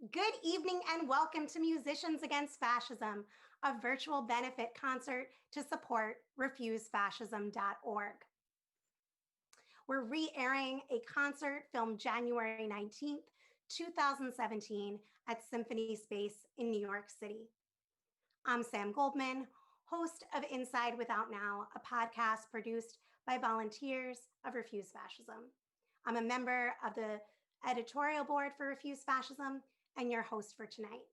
Good evening and welcome to Musicians Against Fascism, a virtual benefit concert to support refusefascism.org. We're re-airing a concert filmed January 19th, 2017 at Symphony Space in New York City. I'm Sam Goldman, host of Inside Without Now, a podcast produced by volunteers of Refuse Fascism. I'm a member of the editorial board for Refuse Fascism and your host for tonight.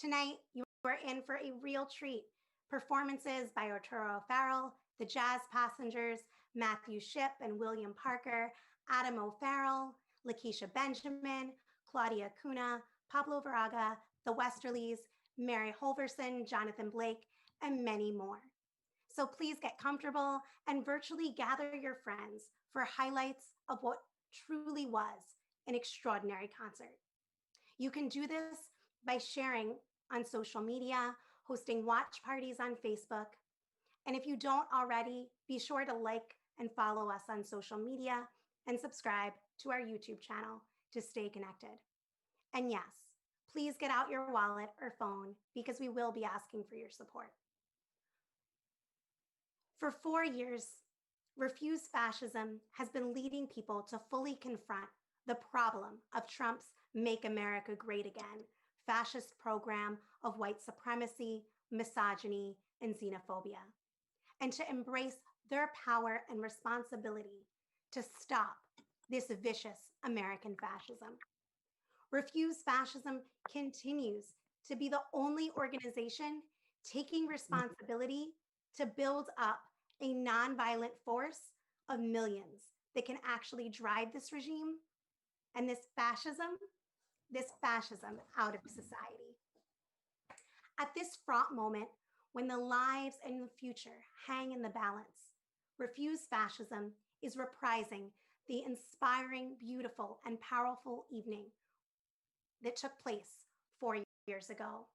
Tonight, you are in for a real treat. Performances by Arturo O'Farrill, the Jazz Passengers, Matthew Shipp and William Parker, Adam O'Farrill, Lakeisha Benjamin, Claudia Cunha, Pablo Varaga, the Westerlies, Mary Holverson, Jonathan Blake, and many more. So please get comfortable and virtually gather your friends for highlights of what truly was an extraordinary concert. You can do this by sharing on social media, hosting watch parties on Facebook. And if you don't already, be sure to like and follow us on social media and subscribe to our YouTube channel to stay connected. And yes, please get out your wallet or phone because we will be asking for your support. For 4 years, Refuse Fascism has been leading people to fully confront the problem of Trump's Make America Great Again fascist program of white supremacy, misogyny, and xenophobia, and to embrace their power and responsibility to stop this vicious American fascism. Refuse Fascism continues to be the only organization taking responsibility to build up a nonviolent force of millions that can actually drive this regime and this fascism out of society. At this fraught moment, when the lives and the future hang in the balance, Refuse Fascism is reprising the inspiring, beautiful, and powerful evening that took place 4 years ago.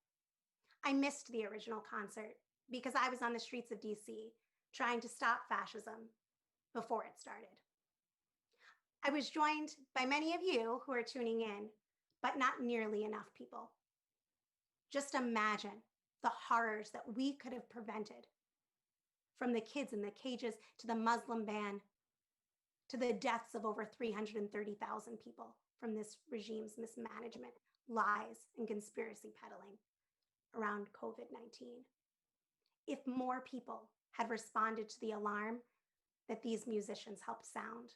I missed the original concert because I was on the streets of DC trying to stop fascism before it started. I was joined by many of you who are tuning in, but not nearly enough people. Just imagine the horrors that we could have prevented, from the kids in the cages to the Muslim ban to the deaths of over 330,000 people from this regime's mismanagement, lies, and conspiracy peddling around COVID-19. If more people had responded to the alarm that these musicians helped sound.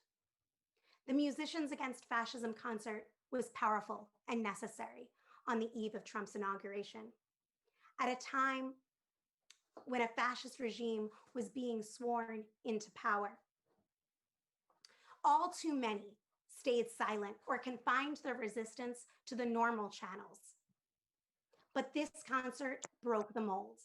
The Musicians Against Fascism concert was powerful and necessary on the eve of Trump's inauguration. At a time when a fascist regime was being sworn into power. All too many stayed silent or confined their resistance to the normal channels. But this concert broke the mold,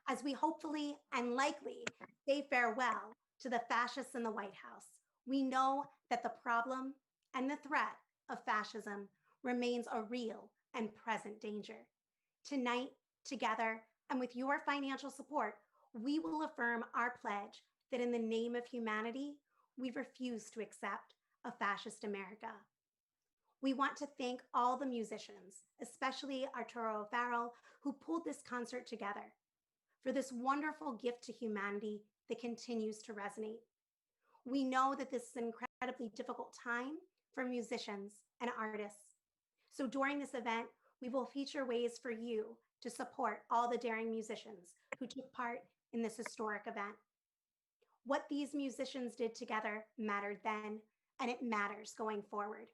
as we hopefully and likely say farewell to the fascists in the White House. We know that the problem and the threat of fascism remains a real and present danger. Tonight, together, and with your financial support, we will affirm our pledge that in the name of humanity, we refuse to accept a fascist America. We want to thank all the musicians, especially Arturo O'Farrill, who pulled this concert together, for this wonderful gift to humanity that continues to resonate. We know that this is an incredibly difficult time for musicians and artists. So during this event, we will feature ways for you to support all the daring musicians who took part in this historic event. What these musicians did together mattered then, and it matters going forward,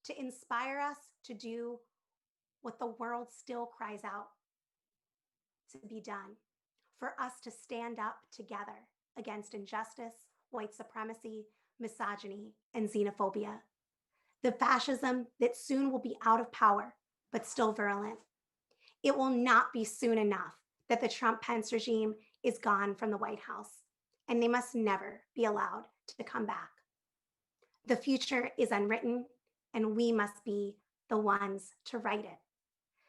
to inspire us to do what the world still cries out to be done, for us to stand up together against injustice, white supremacy, misogyny, and xenophobia. The fascism that soon will be out of power, but still virulent. It will not be soon enough that the Trump-Pence regime is gone from the White House, and they must never be allowed to come back. The future is unwritten, and we must be the ones to write it.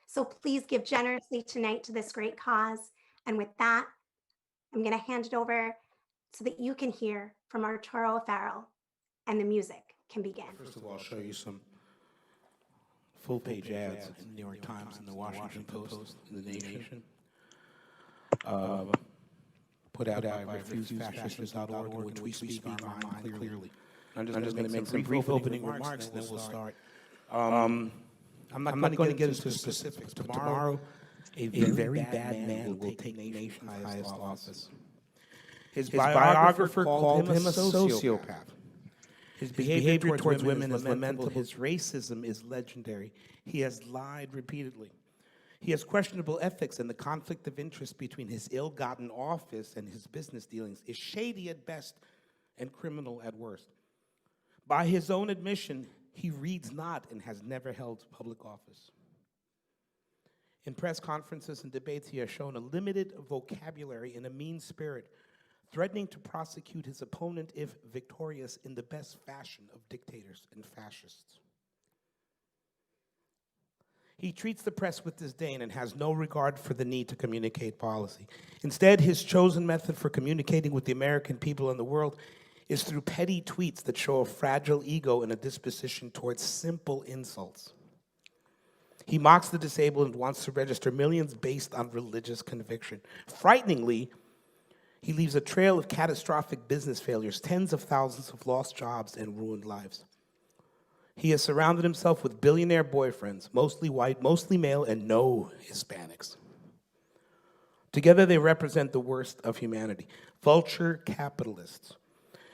So please give generously tonight to this great cause. And with that, I'm going to hand it over so that you can hear from Arturo O'Farrill and the music can begin. First of all, I'll show you some full-page ads in the New York Times and the Washington Post and the Nation. Put out by refusefascism.org, in which we speak our mind clearly. I'm just going to make some brief opening remarks, and then we'll start. I'm not going to get into specifics, but tomorrow, a very bad man will take the nation's highest office. His biographer called him a sociopath. His behavior towards women is lamentable. His racism is legendary. He has lied repeatedly. He has questionable ethics, and the conflict of interest between his ill-gotten office and his business dealings is shady at best and criminal at worst. By his own admission, he reads not and has never held public office. In press conferences and debates, he has shown a limited vocabulary and a mean spirit, threatening to prosecute his opponent if victorious in the best fashion of dictators and fascists. He treats the press with disdain and has no regard for the need to communicate policy. Instead, his chosen method for communicating with the American people and the world is through petty tweets that show a fragile ego and a disposition towards simple insults. He mocks the disabled and wants to register millions based on religious conviction. Frighteningly, he leaves a trail of catastrophic business failures, tens of thousands of lost jobs and ruined lives. He has surrounded himself with billionaire boyfriends, mostly white, mostly male, and no Hispanics. Together they represent the worst of humanity. Vulture capitalists,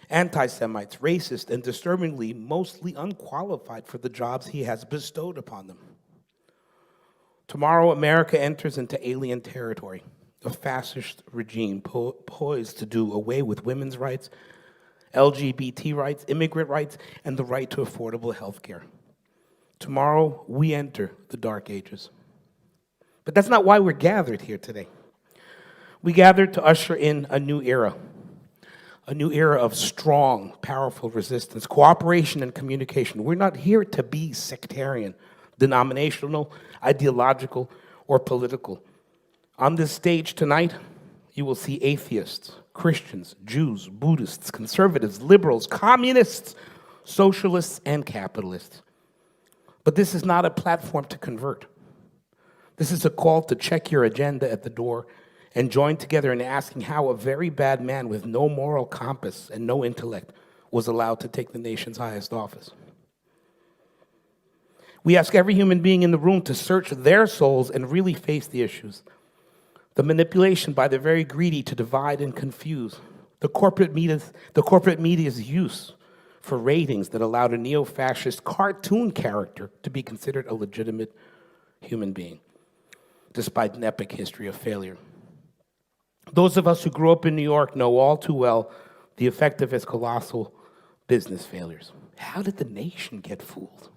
anti-Semites, racist, and disturbingly, mostly unqualified for the jobs he has bestowed upon them. Tomorrow, America enters into alien territory, a fascist regime poised to do away with women's rights, LGBT rights, immigrant rights, and the right to affordable health care. Tomorrow, we enter the dark ages. But that's not why we're gathered here today. We gathered to usher in a new era of strong, powerful resistance, cooperation, and communication. We're not here to be sectarian, denominational, ideological, or political. On this stage tonight, you will see atheists, Christians, Jews, Buddhists, conservatives, liberals, communists, socialists, and capitalists. But this is not a platform to convert. This is a call to check your agenda at the door and join together in asking how a very bad man with no moral compass and no intellect was allowed to take the nation's highest office. We ask every human being in the room to search their souls and really face the issues. The manipulation by the very greedy to divide and confuse. The corporate media's use for ratings that allowed a neo-fascist cartoon character to be considered a legitimate human being, despite an epic history of failure. Those of us who grew up in New York know all too well the effect of its colossal business failures. How did the nation get fooled?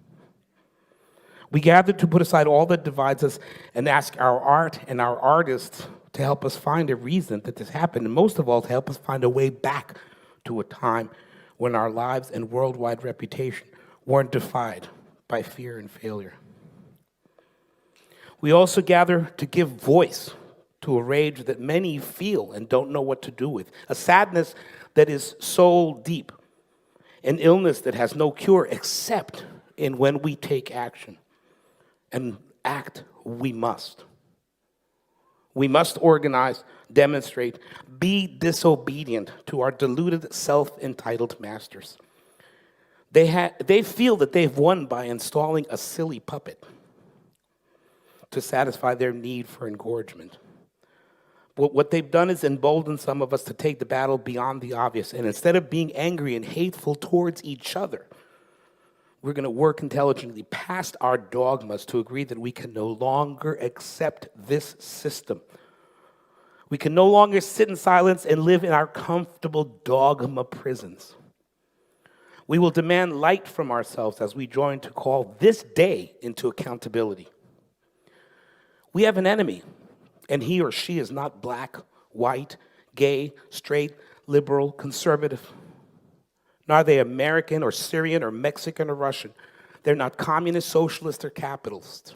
We gathered to put aside all that divides us and ask our art and our artists to help us find a reason that this happened, and most of all, to help us find a way back to a time when our lives and worldwide reputation weren't defined by fear and failure. We also gather to give voice to a rage that many feel and don't know what to do with, a sadness that is soul deep, an illness that has no cure except in when we take action. And act we must. We must organize, demonstrate, be disobedient to our deluded, self-entitled masters. They feel that they've won by installing a silly puppet to satisfy their need for engorgement. But what they've done is embolden some of us to take the battle beyond the obvious. And instead of being angry and hateful towards each other, we're going to work intelligently past our dogmas to agree that we can no longer accept this system. We can no longer sit in silence and live in our comfortable dogma prisons. We will demand light from ourselves as we join to call this day into accountability. We have an enemy, and he or she is not black, white, gay, straight, liberal, conservative. Nor are they American or Syrian or Mexican or Russian. They're not communist, socialist, or capitalist.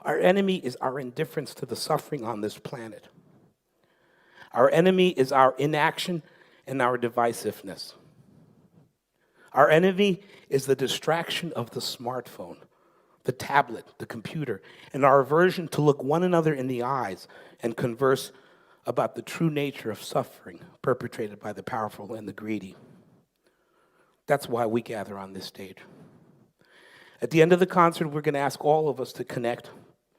Our enemy is our indifference to the suffering on this planet. Our enemy is our inaction and our divisiveness. Our enemy is the distraction of the smartphone, the tablet, the computer, and our aversion to look one another in the eyes and converse about the true nature of suffering perpetrated by the powerful and the greedy. That's why we gather on this stage. At the end of the concert, we're going to ask all of us to connect,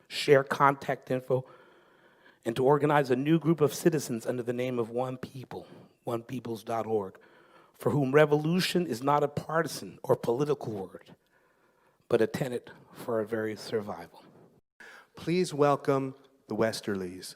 share contact info, and to organize a new group of citizens under the name of One People, onepeoples.org, for whom revolution is not a partisan or political word, but a tenet for our very survival. Please welcome the Westerlies.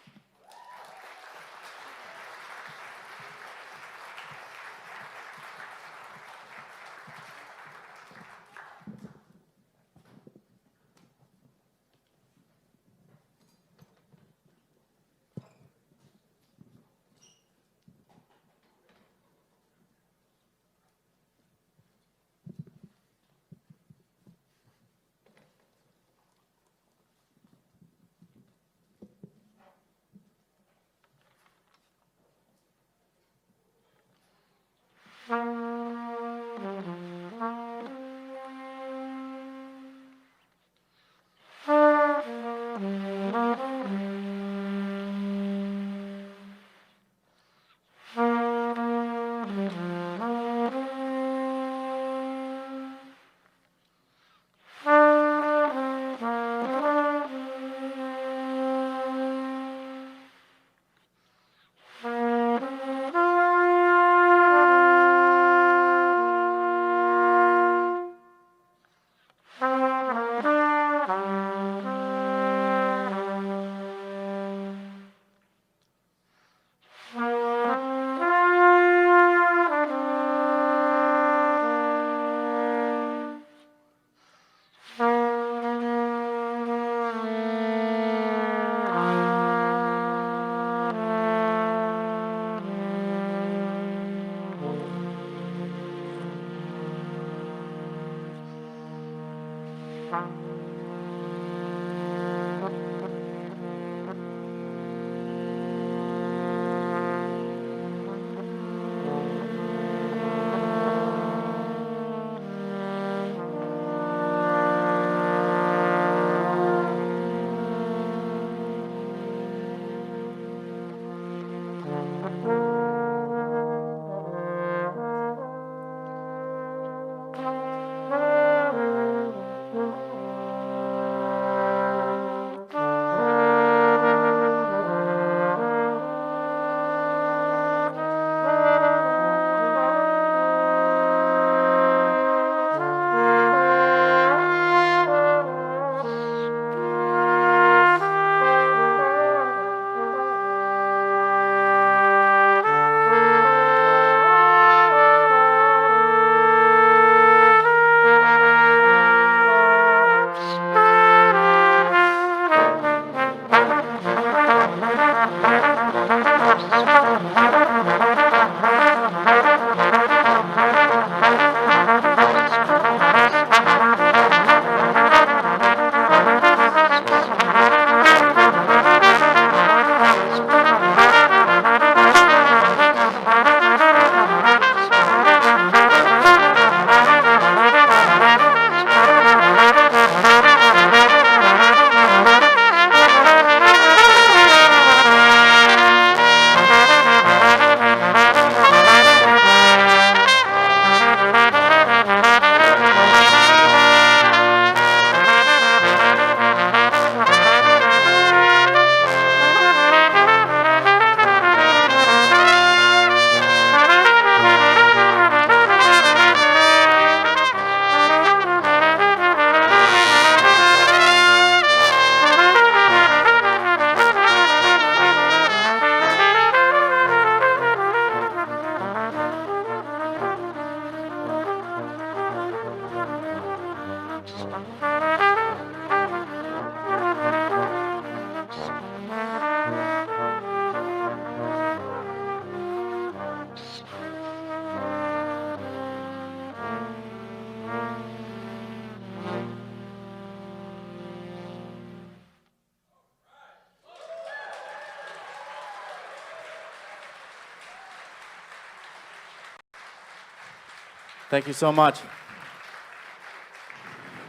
Thank you so much.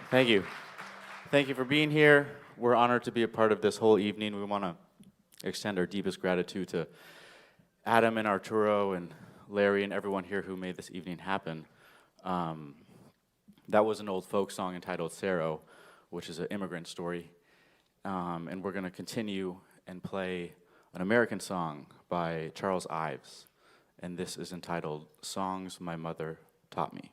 Thank you. Thank you for being here. We're honored to be a part of this whole evening. We want to extend our deepest gratitude to Adam and Arturo and Larry and everyone here who made this evening happen. That was an old folk song entitled Cerro, which is an immigrant story. And we're going to continue and play an American song by Charles Ives. And this is entitled Songs My Mother Taught Me.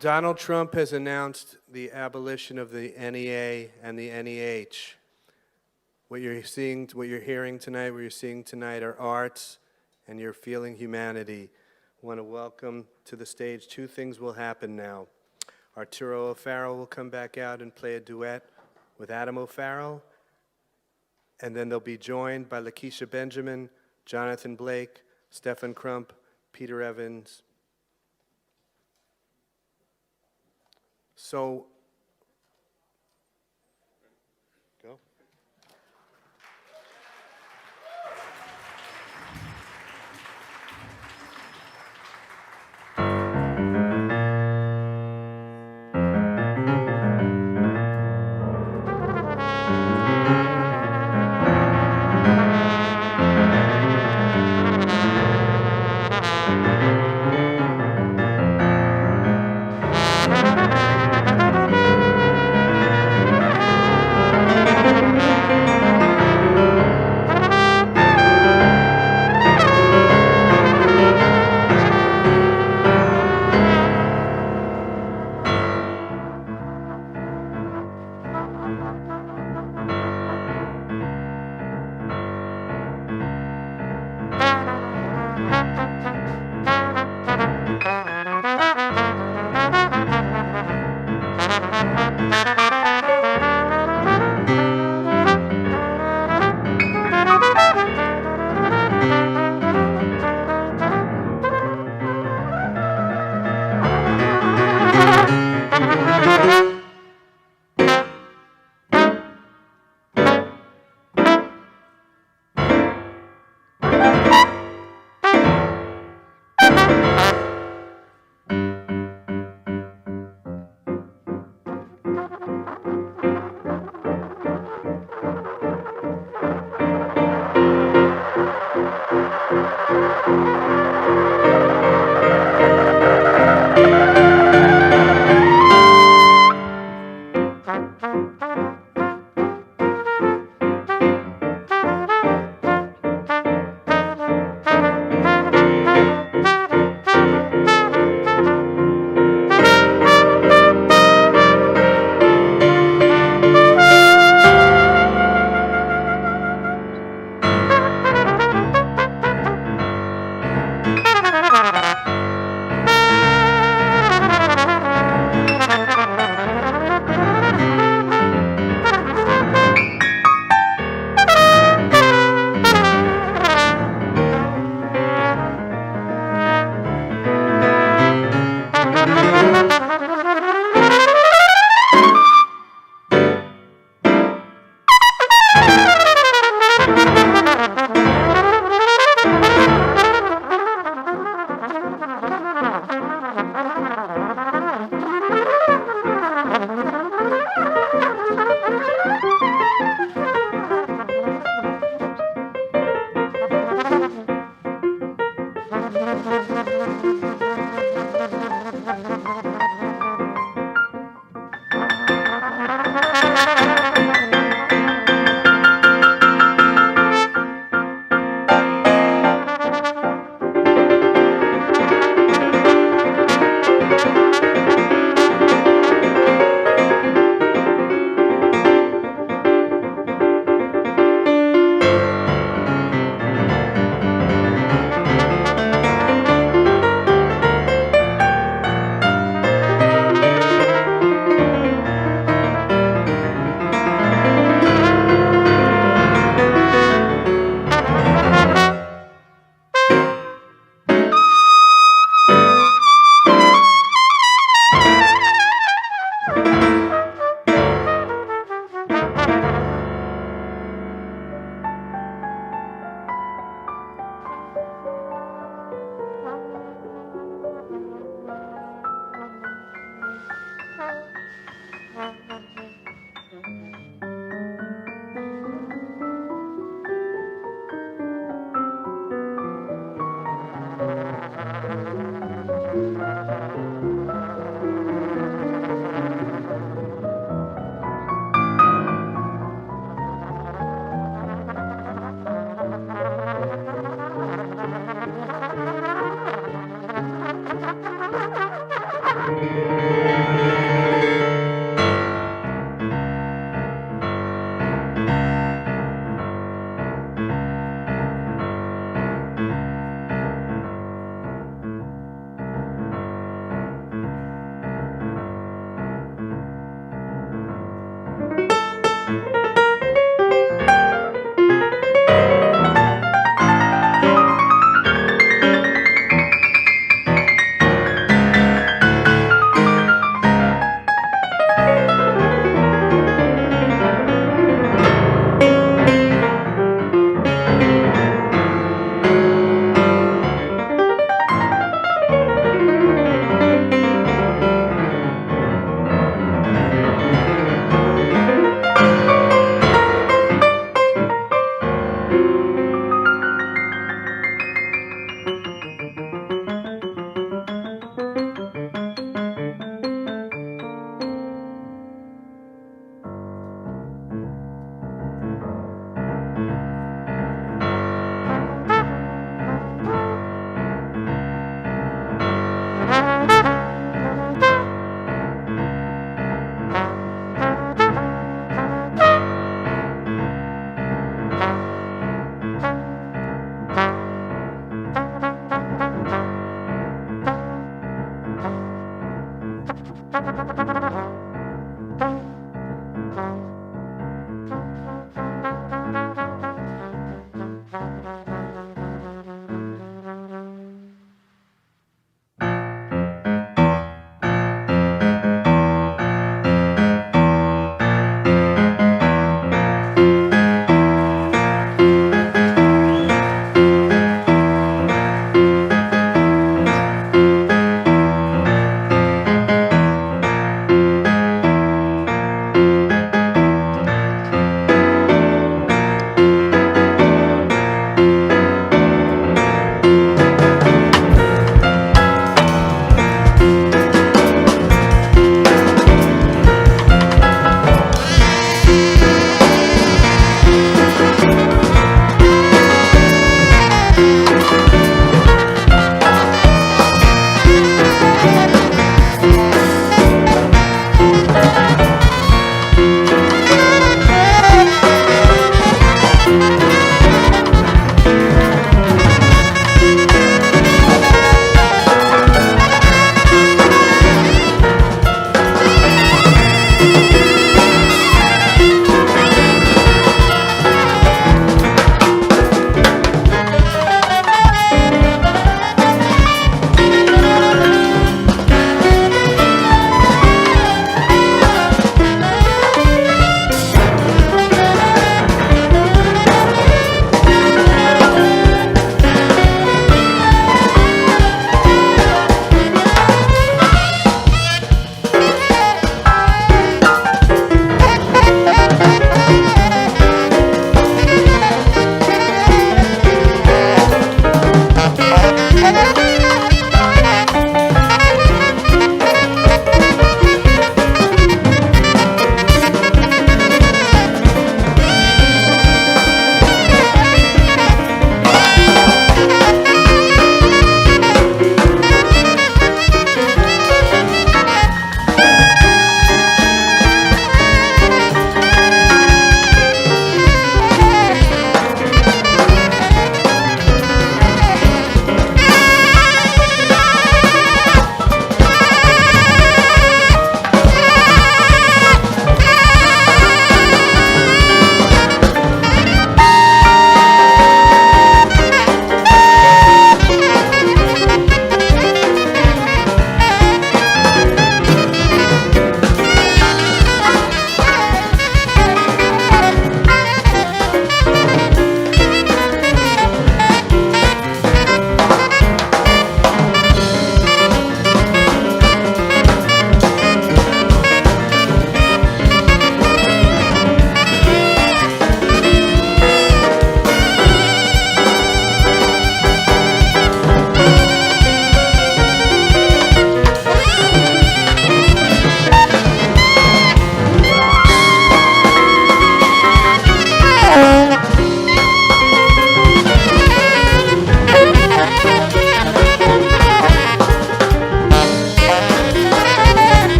Donald Trump has announced the abolition of the NEA and the NEH. What you're seeing, what you're hearing tonight, what you're seeing tonight are arts, and you're feeling humanity. I want to welcome to the stage. Two things will happen now. Arturo O'Farrill will come back out and play a duet with Adam O'Farrill, and then they'll be joined by Lakeisha Benjamin, Jonathan Blake, Stephen Crump, Peter Evans. So, go.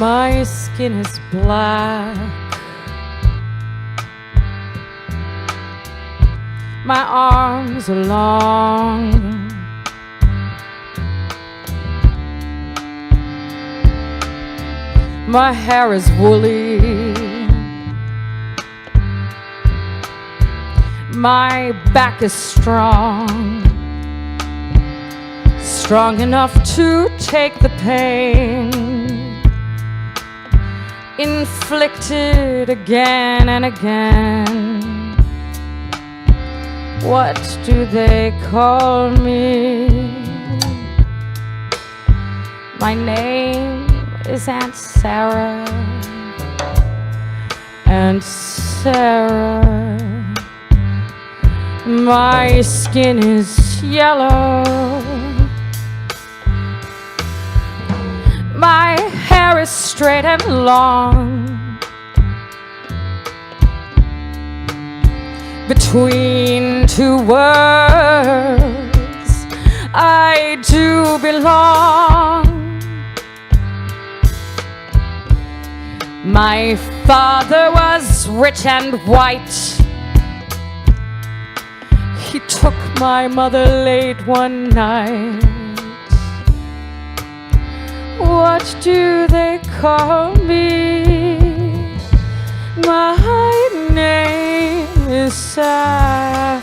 My skin is black. My arms are long. My hair is woolly. My back is strong. Strong enough to take the pain inflicted again and again. What do they call me? My name is Aunt Sarah. Aunt Sarah. My skin is yellow. My hair is straight and long. Between two words, I do belong. My father was rich and white. He took my mother late one night. What do they call me? My name is Saffronia.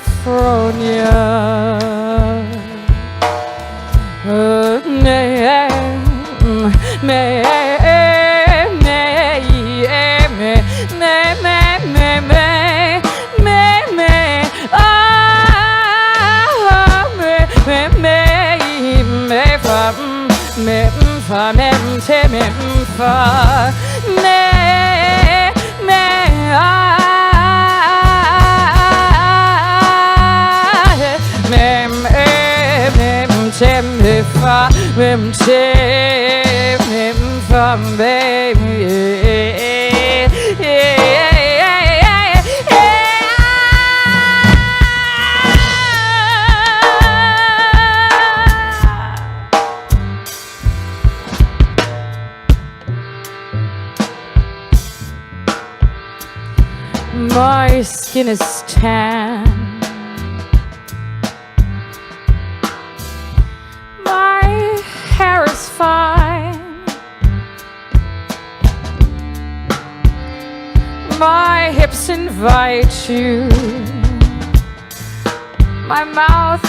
My skin is tan. My hair is fine. My hips invite you. My mouth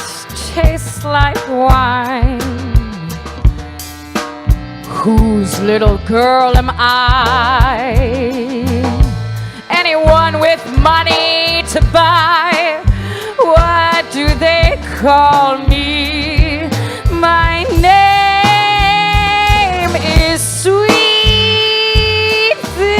tastes like wine. Whose little girl am I? Anyone with money to buy. What do they call me? My name is Sweet Thing.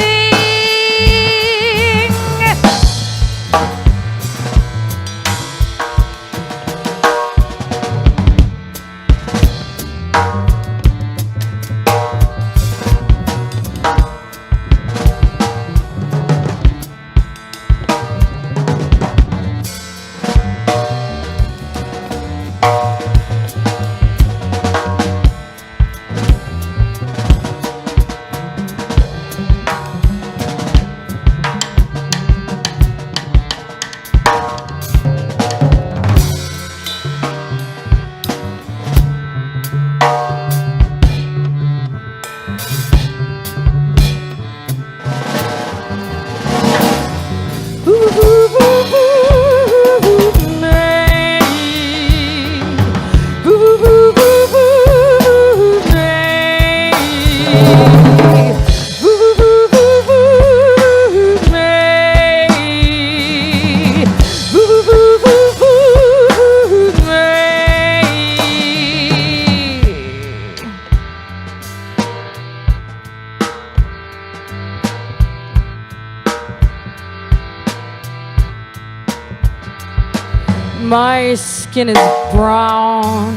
My skin is brown.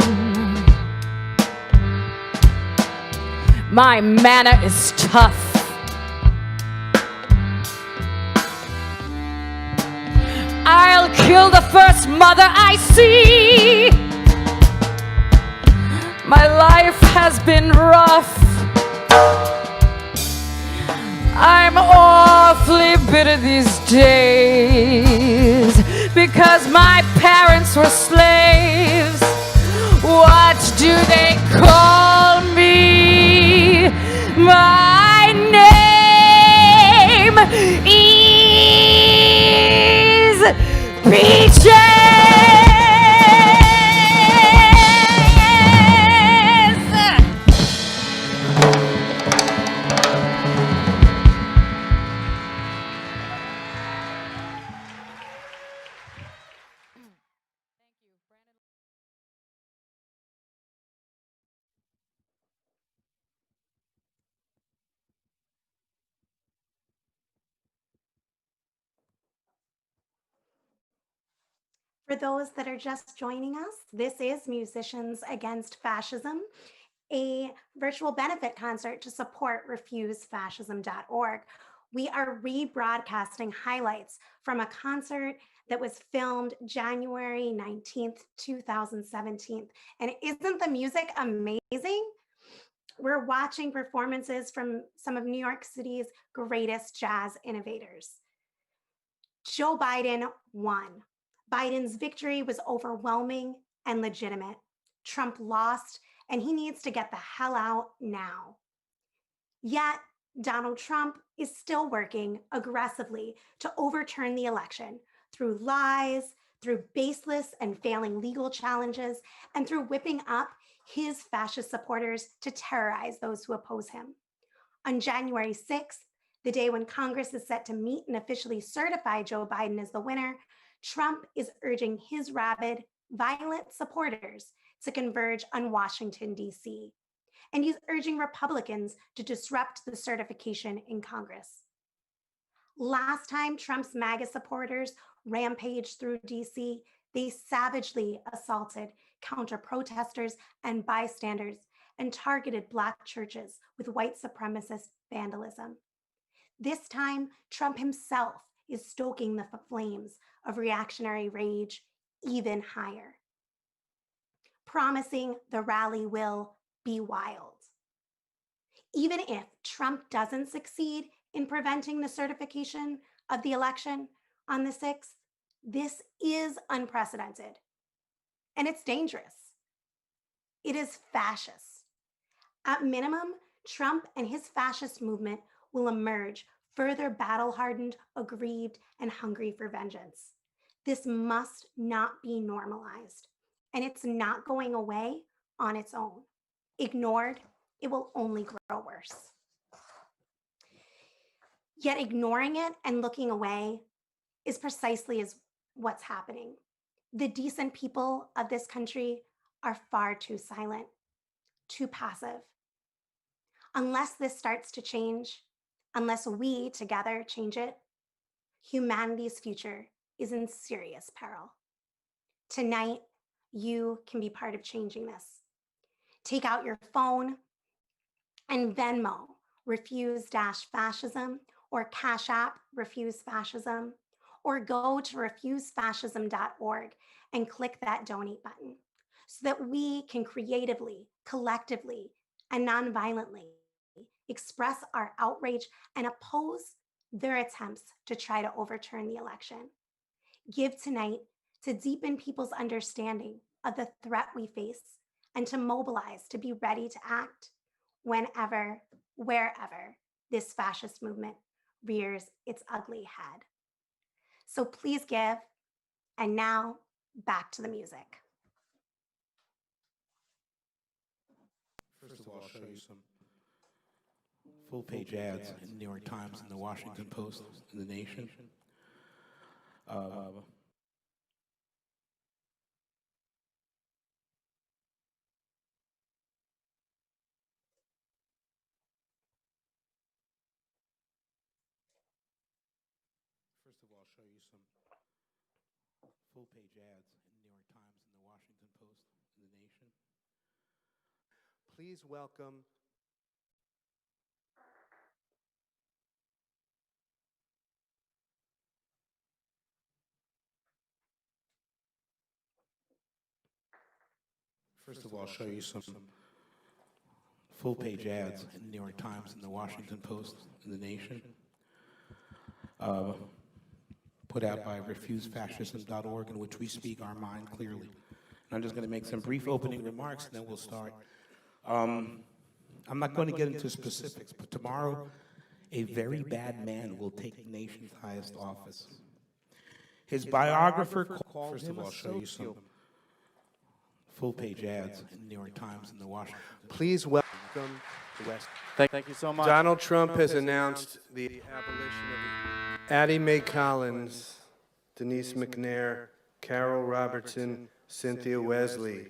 My manner is tough. I'll kill the first mother I see. My life has been rough. I'm awfully bitter these days because my parents were slaves. What do they call me? My name is Peaches. For those that are just joining us, this is Musicians Against Fascism, a virtual benefit concert to support refusefascism.org. We are rebroadcasting highlights from a concert that was filmed January 19th, 2017. And isn't the music amazing? We're watching performances from some of New York City's greatest jazz innovators. Joe Biden won. Biden's victory was overwhelming and legitimate. Trump lost, and he needs to get the hell out now. Yet, Donald Trump is still working aggressively to overturn the election through lies, through baseless and failing legal challenges, and through whipping up his fascist supporters to terrorize those who oppose him. On January 6th, the day when Congress is set to meet and officially certify Joe Biden as the winner, Trump is urging his rabid, violent supporters to converge on Washington, D.C. and he's urging Republicans to disrupt the certification in Congress. Last time Trump's MAGA supporters rampaged through DC, they savagely assaulted counter-protesters and bystanders and targeted Black churches with white supremacist vandalism. This time, Trump himself is stoking the flames of reactionary rage even higher, promising the rally will be wild. Even if Trump doesn't succeed in preventing the certification of the election on the 6th, this is unprecedented, and it's dangerous. It is fascist. At minimum, Trump and his fascist movement will emerge further battle-hardened, aggrieved, and hungry for vengeance. This must not be normalized, and it's not going away on its own. Ignored, it will only grow worse. Yet ignoring it and looking away is precisely as what's happening. The decent people of this country are far too silent, too passive. Unless this starts to change, unless we together change it, humanity's future is in serious peril. Tonight, you can be part of changing this. Take out your phone and Venmo, refuse-fascism, or Cash App, Refuse Fascism, or go to refusefascism.org and click that donate button so that we can creatively, collectively, and nonviolently express our outrage and oppose their attempts to try to overturn the election. Give tonight to deepen people's understanding of the threat we face and to mobilize to be ready to act whenever, wherever this fascist movement rears its ugly head. So please give, and now back to the music. First of all, I'll show you some full-page ads in the New York Times and the Washington Post and the Nation. First of all, I'll show you some full-page ads in the New York Times and the Washington Post and the Nation. Please welcome First of all, I'll show you some full-page ads in the New York Times and the Washington Post and the Nation. Put out by refusefascism.org, in which we speak our mind clearly. And I'm just going to make some brief opening remarks, and then we'll start. I'm not going to get into specifics, but tomorrow, a very bad man will take the nation's highest office. His biographer called First of all, I'll show you some full-page ads in the New York Times and the Washington. Please welcome the West. Thank you so much. Donald Trump has announced the abolition of Addie Mae Collins, Denise McNair, Carol Robertson, Cynthia Wesley.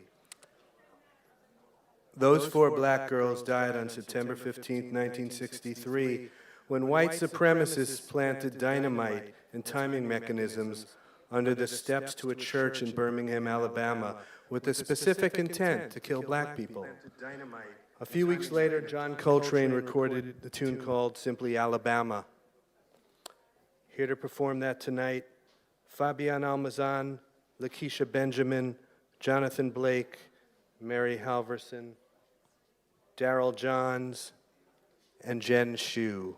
Those four black girls died on September 15, 1963, when white supremacists planted dynamite and timing mechanisms under the steps to a church in Birmingham, Alabama, with the specific intent to kill black people. A few weeks later, John Coltrane recorded the tune called Simply Alabama. Here to perform that tonight, Fabian Almazan, Lakeisha Benjamin, Jonathan Blake, Mary Halverson, Daryl Johns, and Jen Shue.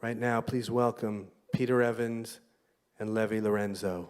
Right now, please welcome Peter Evans and Levi Lorenzo.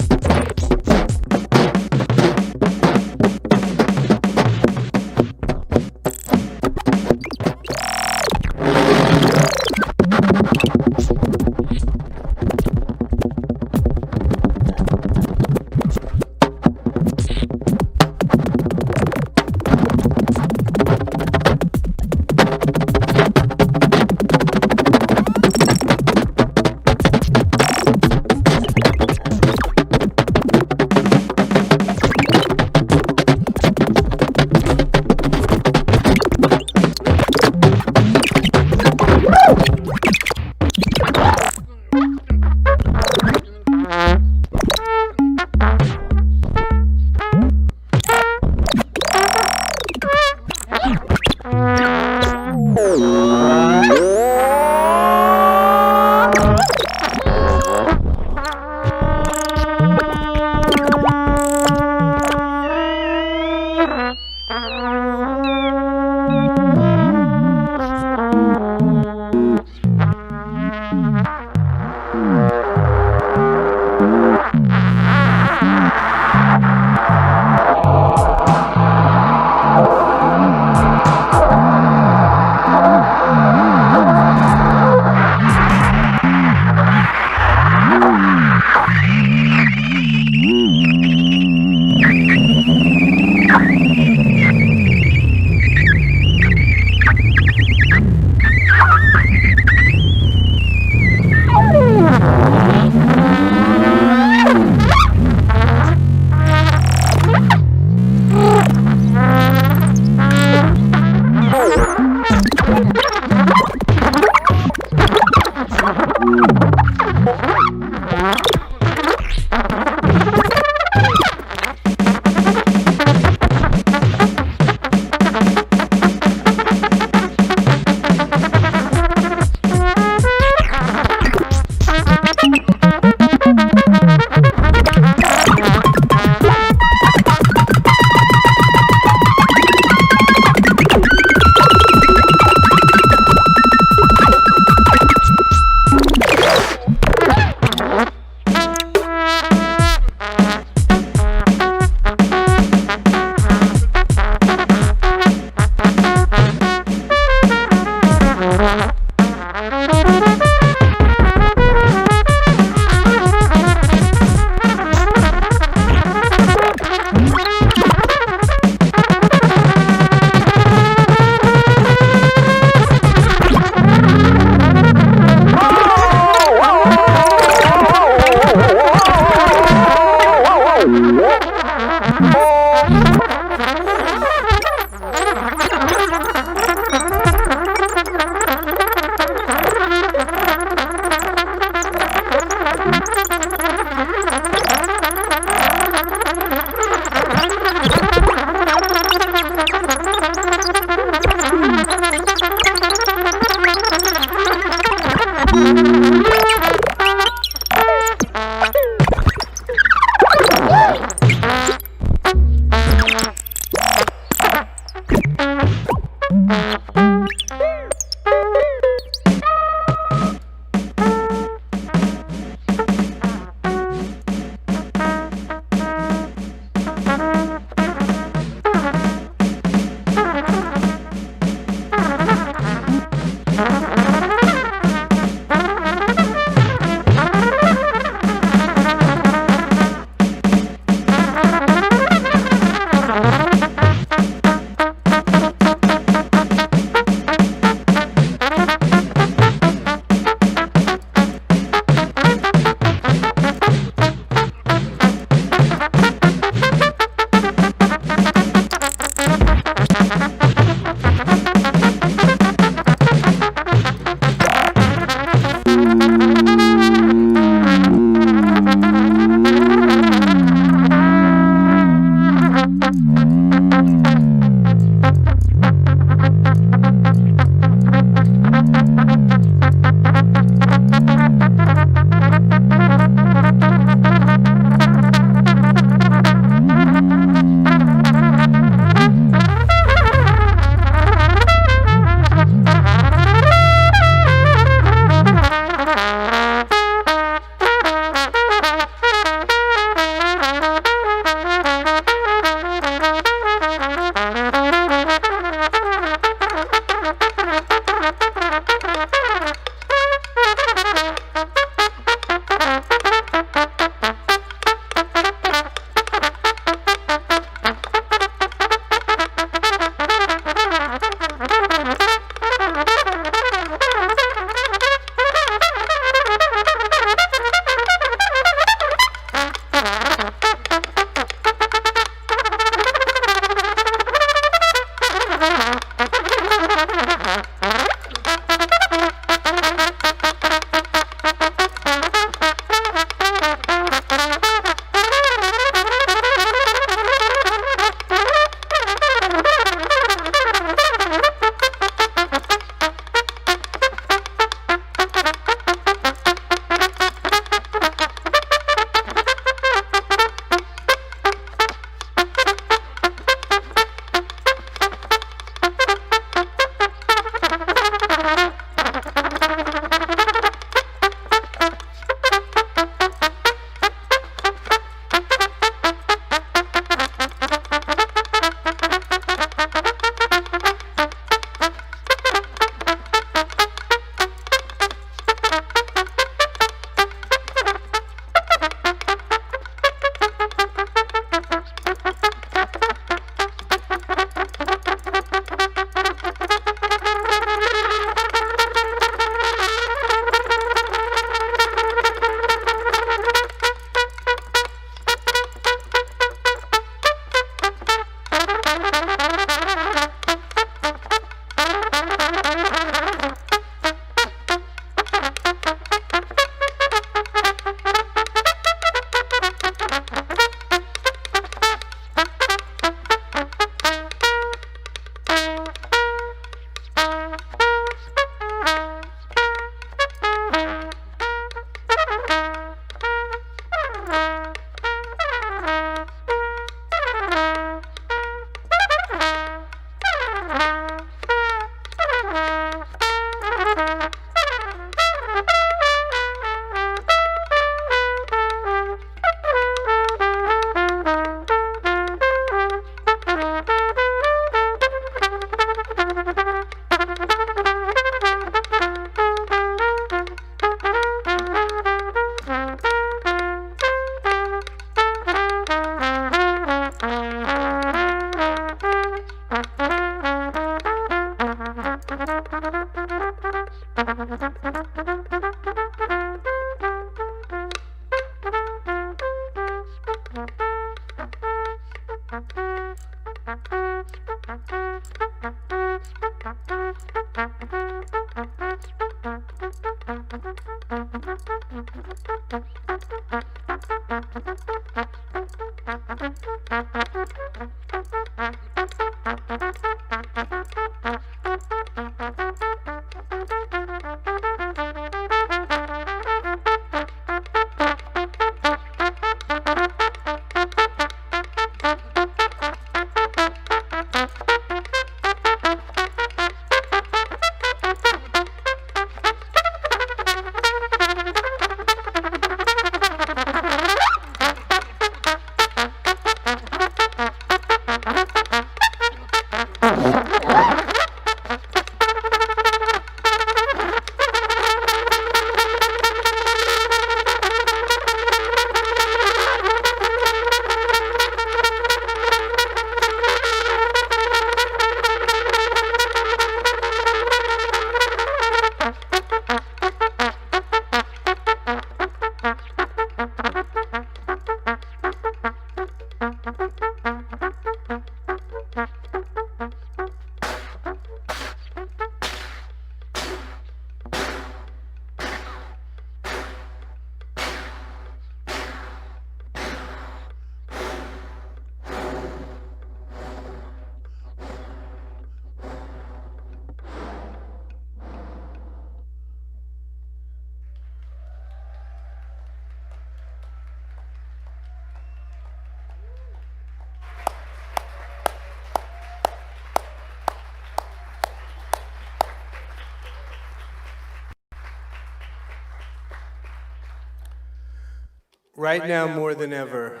Right now, more than ever,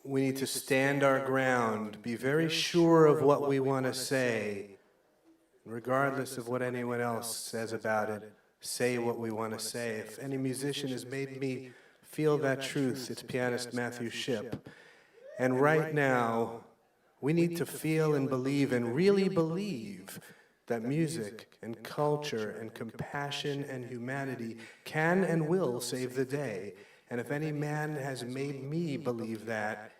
we need to stand our ground, be very sure of what we want to say, regardless of what anyone else says about it. Say what we want to say. If any musician has made me feel that truth, it's pianist Matthew Shipp. And right now, we need to feel and believe and really believe that music and culture and compassion and humanity can and will save the day. And if any man has made me believe that,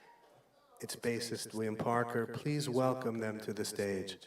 it's bassist William Parker. Please welcome them to the stage.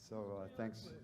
So thanks, everybody.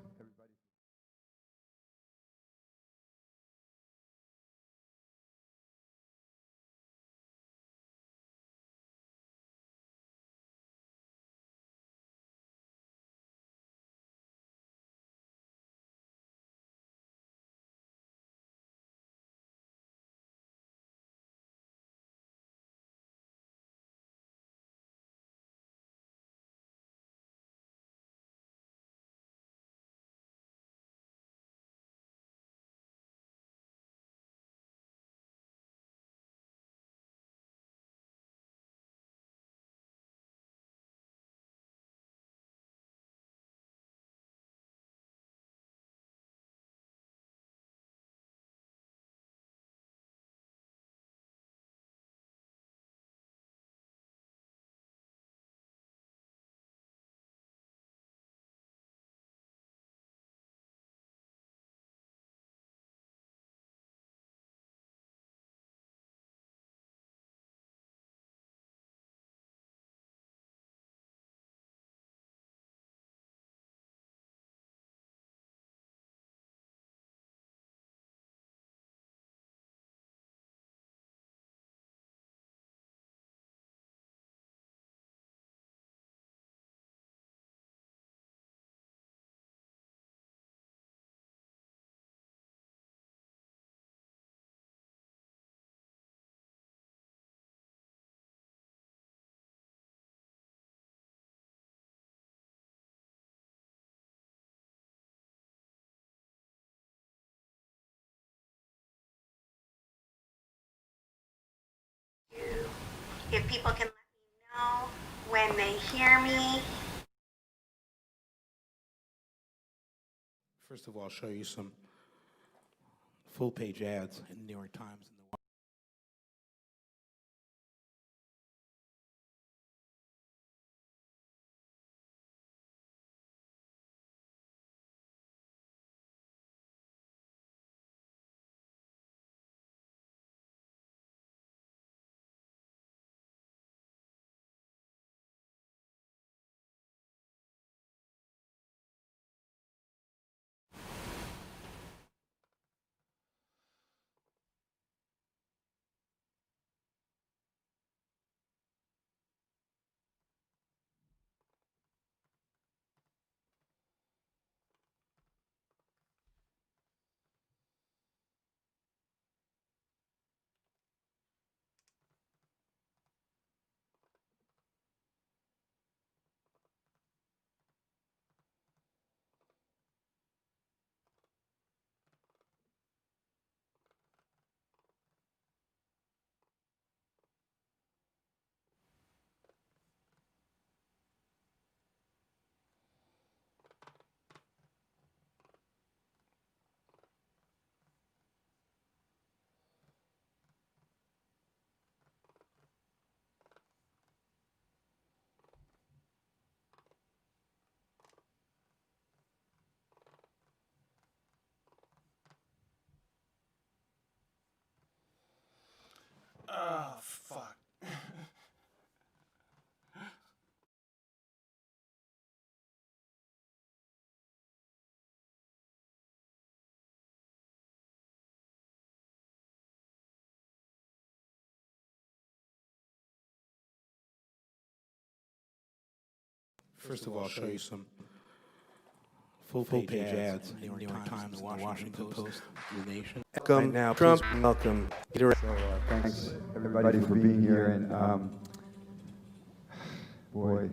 If people can let me know when they hear me. First of all, I'll show you some full-page ads in the New York Times and the Oh, fuck. First of all, I'll show you some full-page ads in the New York Times, the Washington Post, The Nation. Welcome now, Trump. Welcome. So thanks, everybody, for being here. And boy,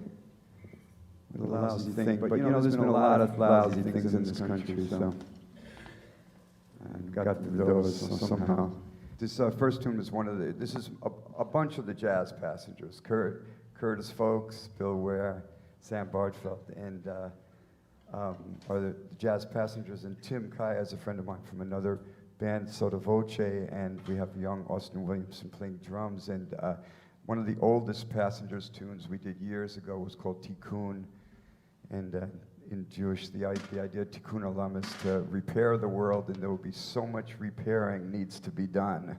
what a lousy thing. But you know, there's been a lot of lousy things in this country. So and got through those somehow. This first tune is one of the. This is a bunch of the Jazz Passengers: Curtis Folks, Bill Ware, Sam Bardfeld, and are the Jazz Passengers. And Tim Kaya is a friend of mine from another band, Sotto Voce, and we have young Austin Williamson playing drums. And one of the oldest Passengers tunes we did years ago was called Tikkun, and in Jewish, the idea of Tikkun Olam is to repair the world, and there will be so much repairing needs to be done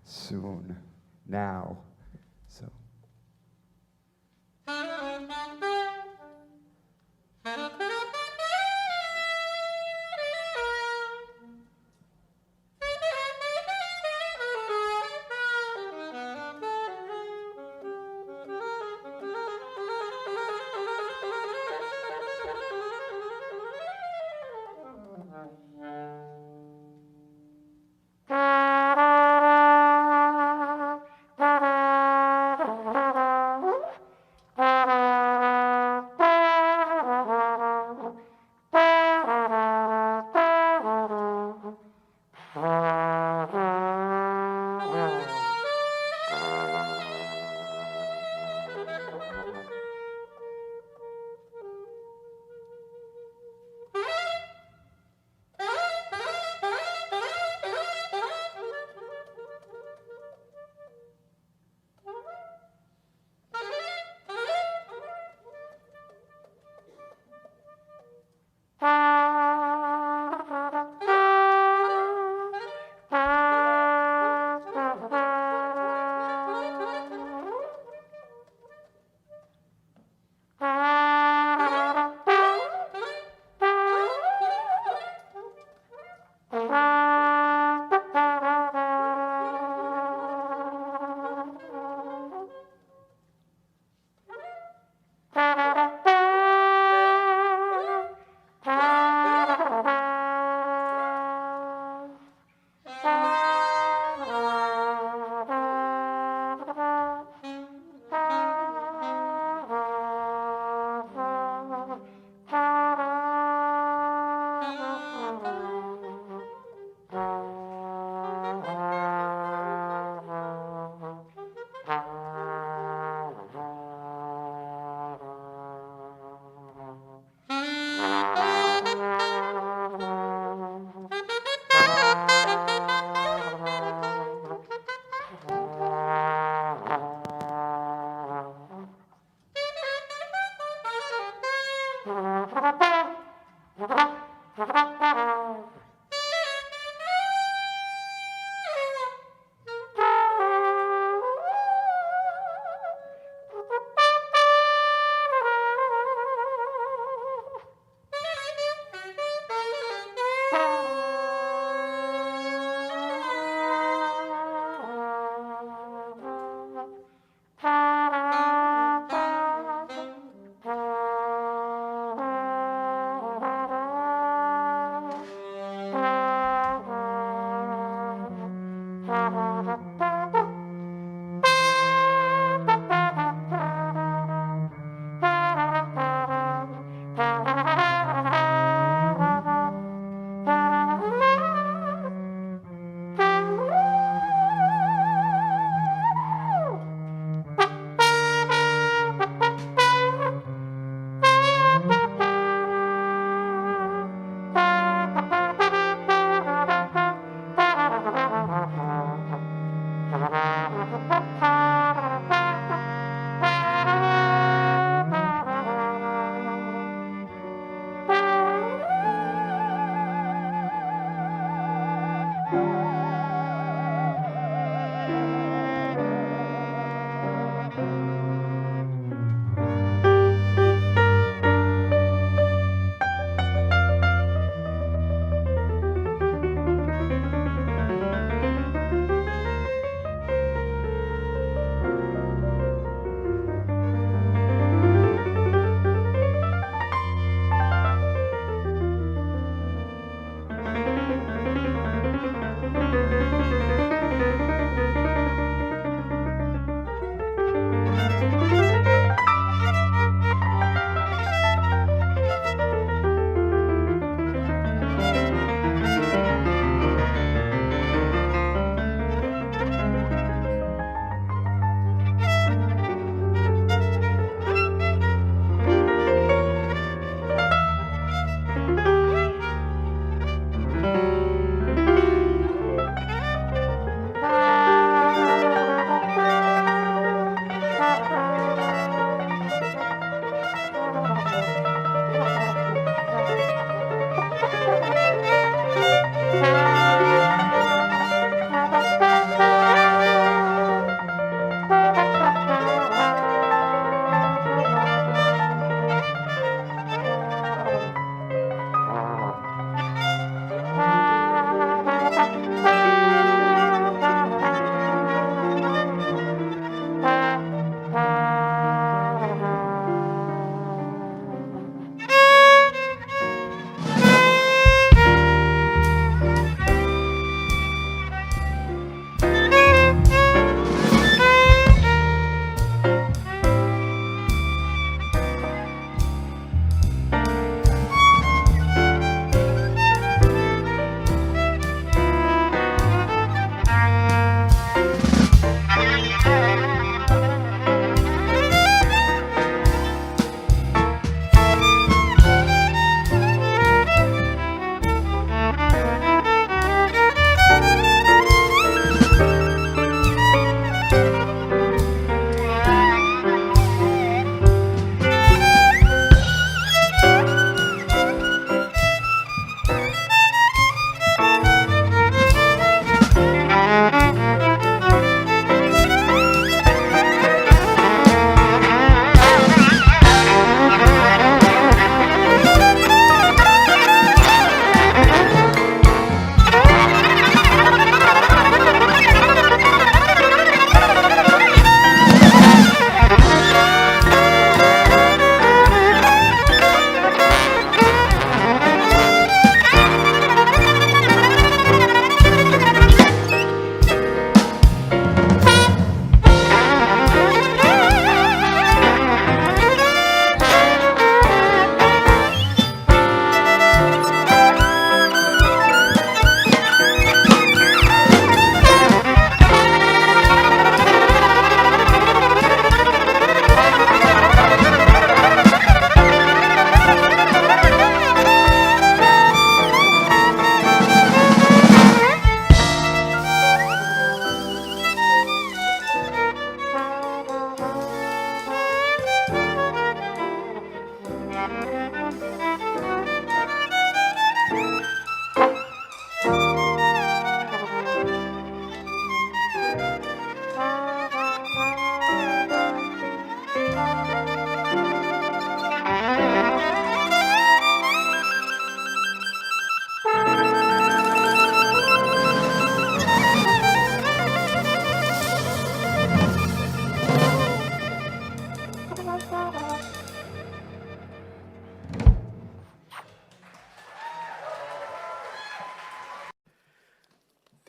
soon, now. So.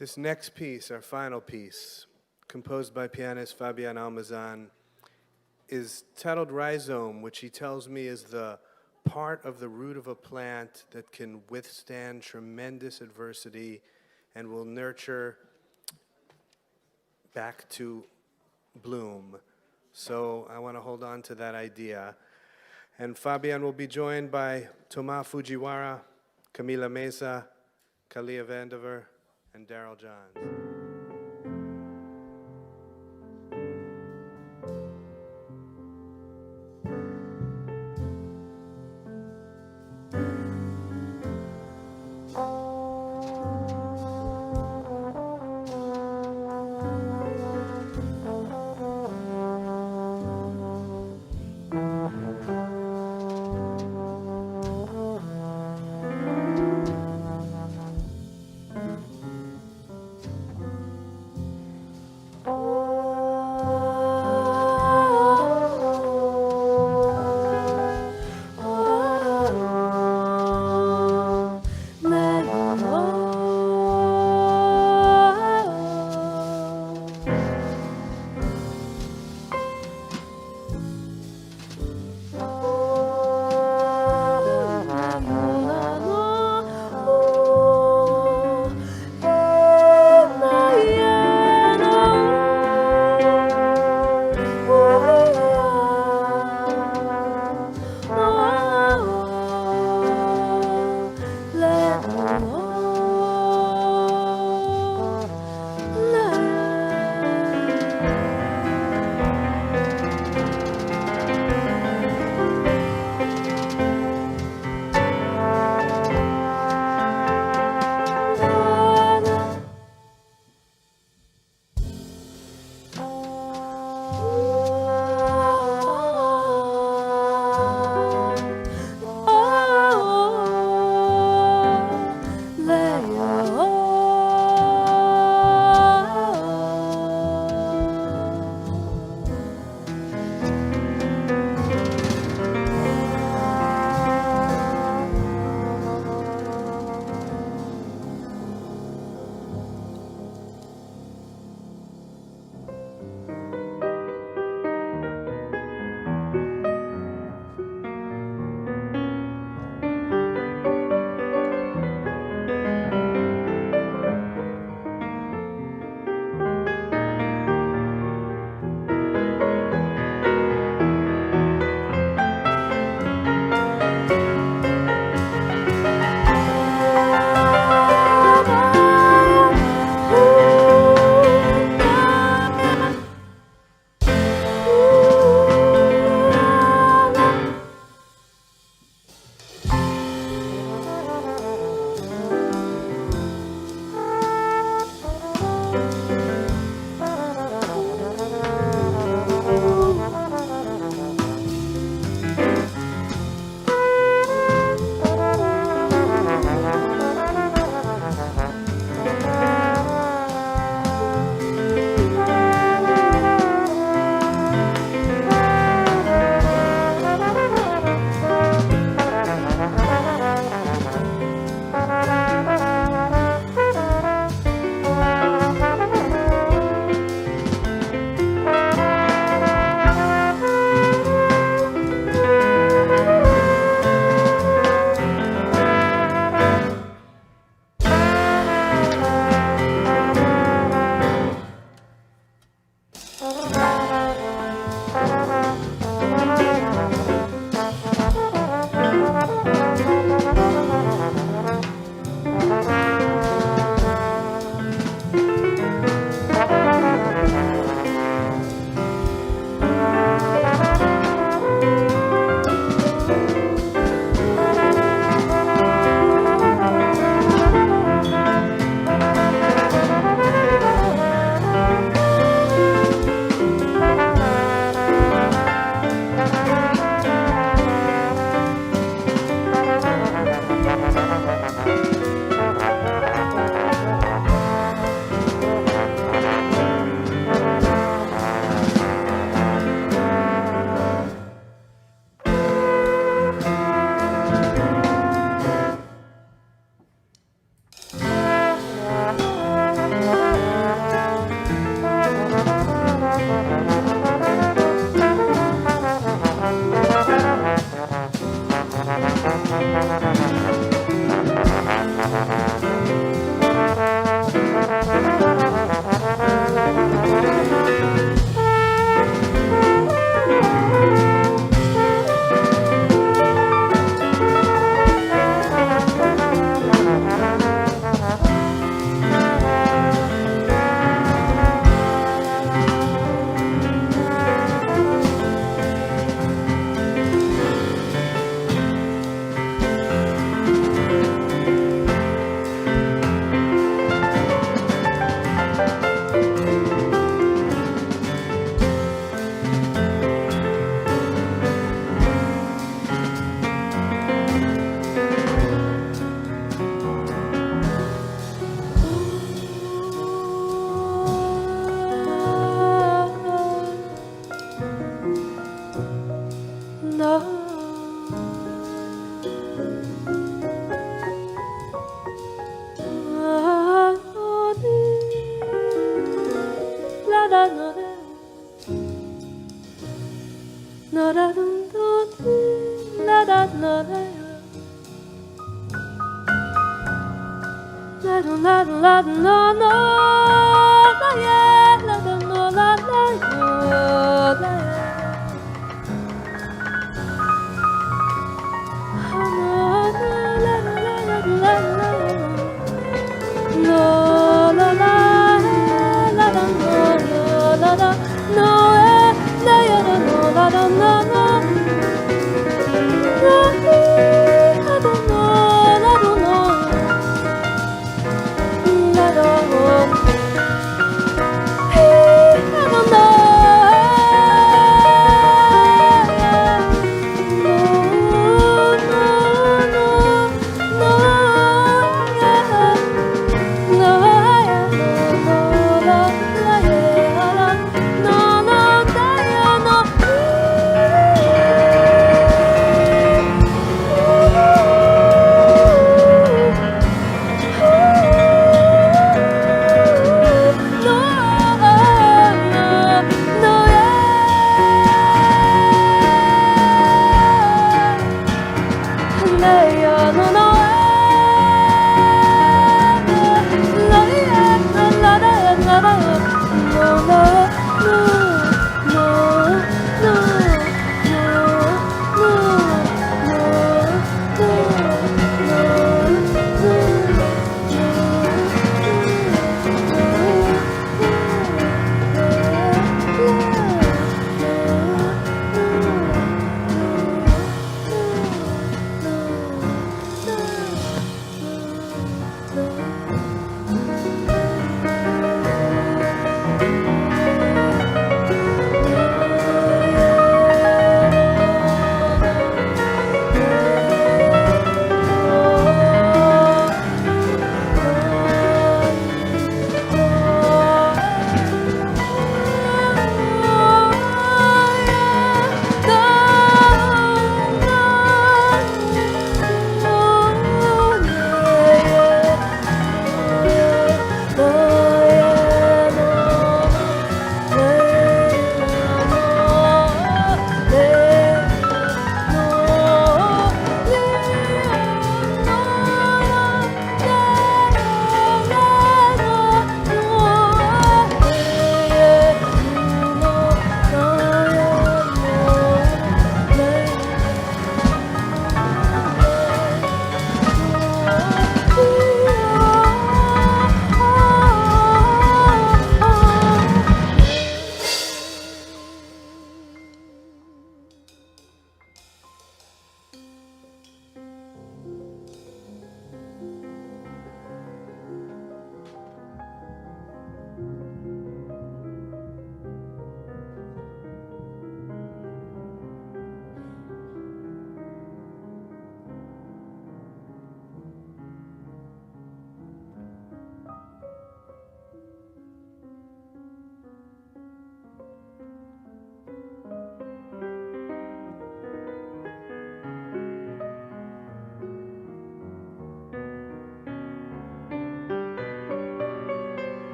This next piece, our final piece, composed by pianist Fabian Almazan, is titled Rhizome, which he tells me is the part of the root of a plant that can withstand tremendous adversity and will nurture back to bloom. So I want to hold on to that idea. And Fabian will be joined by Thomas Fujiwara, Camila Mesa, Kalia Vandiver, and Daryl Johns.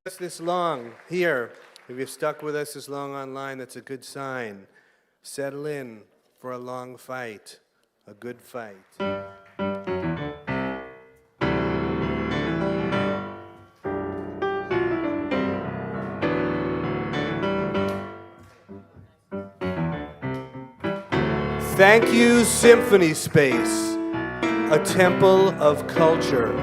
Us this long here, if you've stuck with us this long online, that's a good sign. Settle in for a long fight, a good fight. Thank you, Symphony Space, a temple of culture.